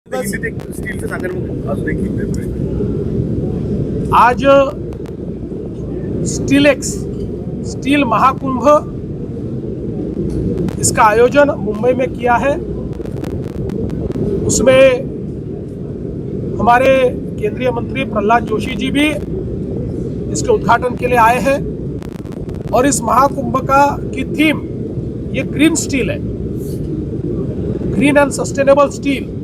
स्टीलचं सांगाल मग अजून एक प्रश्न. आज स्टीलेक्स स्टील महाकुंभ इसका आयोजन मुंबई में किया है. उसमें हमारे केंद्रीय मंत्री प्रहलाद जोशी जी भी इसके उद्घाटन के लिए आए हैं. और इस महाकुंभ की थीम ये ग्रीन स्टील है, ग्रीन एंड सस्टेनेबल स्टील.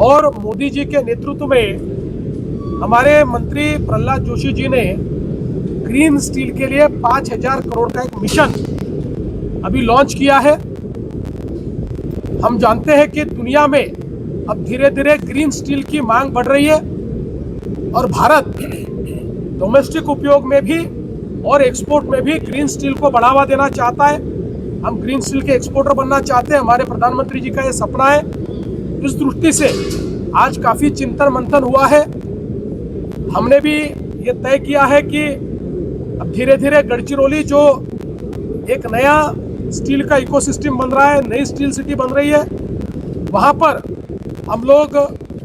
और मोदी जी के नेतृत्व में हमारे मंत्री प्रहलाद जोशी जी ने ग्रीन स्टील के लिए 5,000 करोड़ का एक मिशन अभी लॉन्च किया है. हम जानते हैं कि दुनिया में अब धीरे धीरे ग्रीन स्टील की मांग बढ़ रही है और भारत डोमेस्टिक उपयोग में भी और एक्सपोर्ट में भी ग्रीन स्टील को बढ़ावा देना चाहता है. हम ग्रीन स्टील के एक्सपोर्टर बनना चाहते हैं. हमारे प्रधानमंत्री जी का ये सपना है. इस दृष्टि से आज काफ़ी चिंतन मंथन हुआ है. हमने भी ये तय किया है कि अब धीरे धीरे गढ़चिरौली जो एक नया स्टील का इकोसिस्टम बन रहा है, नई स्टील सिटी बन रही है, वहाँ पर हम लोग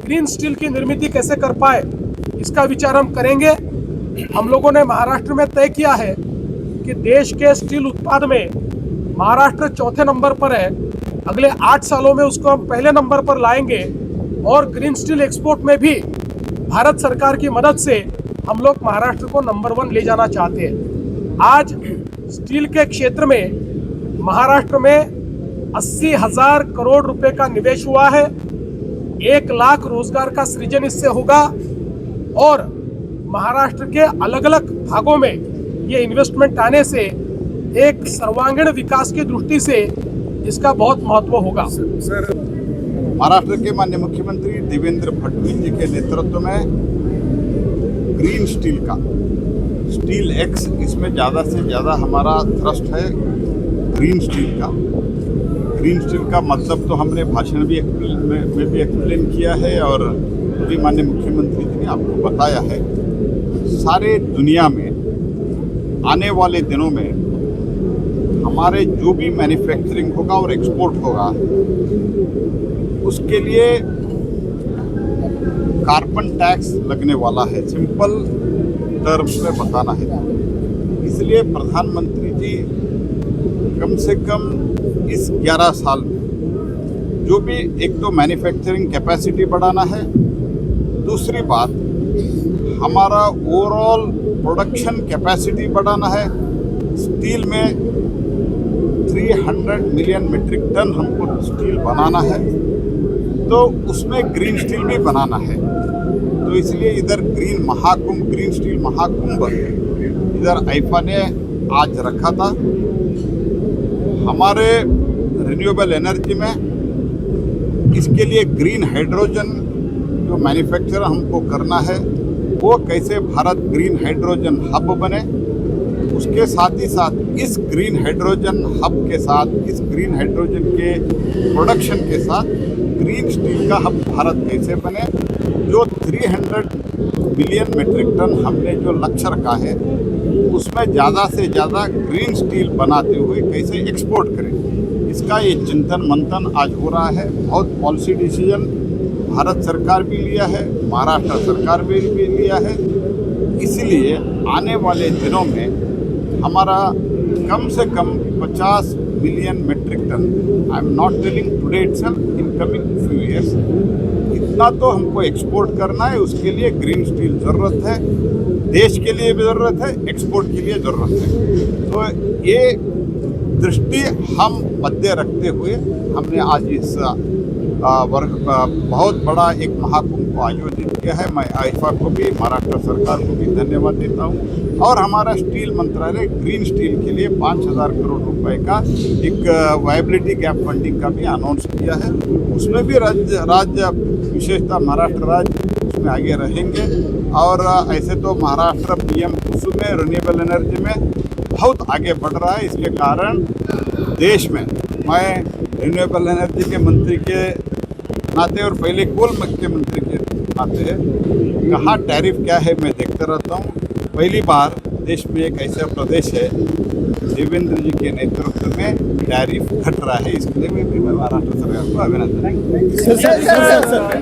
ग्रीन स्टील की निर्मित कैसे कर पाए इसका विचार हम करेंगे. हम लोगों ने महाराष्ट्र में तय किया है कि देश के स्टील उत्पाद में महाराष्ट्र चौथे नंबर पर है. अगले 8 सालों में उसको हम पहले नंबर पर लाएंगे और ग्रीन स्टील एक्सपोर्ट में भी भारत सरकार की मदद से हम लोग महाराष्ट्र को नंबर 1 ले जाना चाहते हैं. आज स्टील के क्षेत्र में महाराष्ट्र में 80,000 करोड़ रुपए का निवेश हुआ है. 1 लाख रोजगार का सृजन इससे होगा और महाराष्ट्र के अलग अलग भागों में ये इन्वेस्टमेंट आने से एक सर्वांगीण विकास की दृष्टि से इसका बहुत महत्व होगा. सर, महाराष्ट्र के माननीय मुख्यमंत्री देवेंद्र फडणवीस जी के नेतृत्व में ग्रीन स्टील का स्टील एक्स, इसमें ज़्यादा से ज़्यादा हमारा थ्रस्ट है ग्रीन स्टील का. ग्रीन स्टील का मतलब तो हमने भाषण भी में भी एक्सप्लेन किया है और अभी माननीय मुख्यमंत्री जी ने आपको बताया है. सारे दुनिया में आने वाले दिनों में हमारे जो भी मैन्युफैक्चरिंग होगा और एक्सपोर्ट होगा उसके लिए कार्बन टैक्स लगने वाला है. सिंपल टर्म्स में बताना है. इसलिए प्रधानमंत्री जी कम से कम इस 11 साल में जो भी, एक तो मैन्युफैक्चरिंग कैपेसिटी बढ़ाना है, दूसरी बात हमारा ओवरऑल प्रोडक्शन कैपेसिटी बढ़ाना है. स्टील में 300 मिलियन मीट्रिक टन हमको स्टील बनाना है, तो उसमें ग्रीन स्टील भी बनाना है. तो इसलिए इधर ग्रीन स्टील महाकुंभ इधर आईफा ने आज रखा था. हमारे रिन्यूएबल एनर्जी में इसके लिए ग्रीन हाइड्रोजन जो मैन्युफैक्चर हमको करना है, वो कैसे भारत ग्रीन हाइड्रोजन हब बने, उसके साथ ही साथ इस ग्रीन हाइड्रोजन हब के साथ, इस ग्रीन हाइड्रोजन के प्रोडक्शन के साथ ग्रीन स्टील का हब भारत कैसे बने. जो 300 मिलियन मीट्रिक टन हमने जो लक्ष्य रखा है उसमें ज़्यादा से ज़्यादा ग्रीन स्टील बनाते हुए कैसे एक्सपोर्ट करें, इसका ये चिंतन मंथन आज हो रहा है. बहुत पॉलिसी डिसीजन भारत सरकार भी लिया है, महाराष्ट्र सरकार भी लिया है. इसलिए आने वाले दिनों में हमारा कम से कम 50 million metric ton, I am not telling today itself, in coming few years, इतना तो हमको एक्सपोर्ट करना है. उसके लिए ग्रीन स्टील ज़रूरत है, देश के लिए भी ज़रूरत है, एक्सपोर्ट के लिए ज़रूरत है. तो ये दृष्टि हम मध्य रखते हुए हमने आज इस बहुत बड़ा एक महाकुंभ को आयोजित किया है. मैं आईफा को भी, महाराष्ट्र सरकार को भी धन्यवाद देता हूँ. और हमारा स्टील मंत्रालय ग्रीन स्टील के लिए 5,000 करोड़ रुपए का एक वायबिलिटी गैप फंडिंग का भी अनाउंस किया है. उसमें भी राज्य विशेषतः महाराष्ट्र राज्य उसमें आगे रहेंगे. और ऐसे तो महाराष्ट्र पीएम कुसुम में रिन्यूएबल एनर्जी में बहुत आगे बढ़ रहा है. इसके कारण देश में मैं रिन्यूएबल एनर्जी के मंत्री के नाते और पहले कोल के मंत्री के नाते कहाँ टैरिफ क्या है मैं देखता रहता हूँ. पहली बार देश में एक ऐसा प्रदेश है देवेंद्र जी के नेतृत्व में टैरिफ घट रहा है। इसके लिए मैं महाराष्ट्र सरकार को अभिनंदन।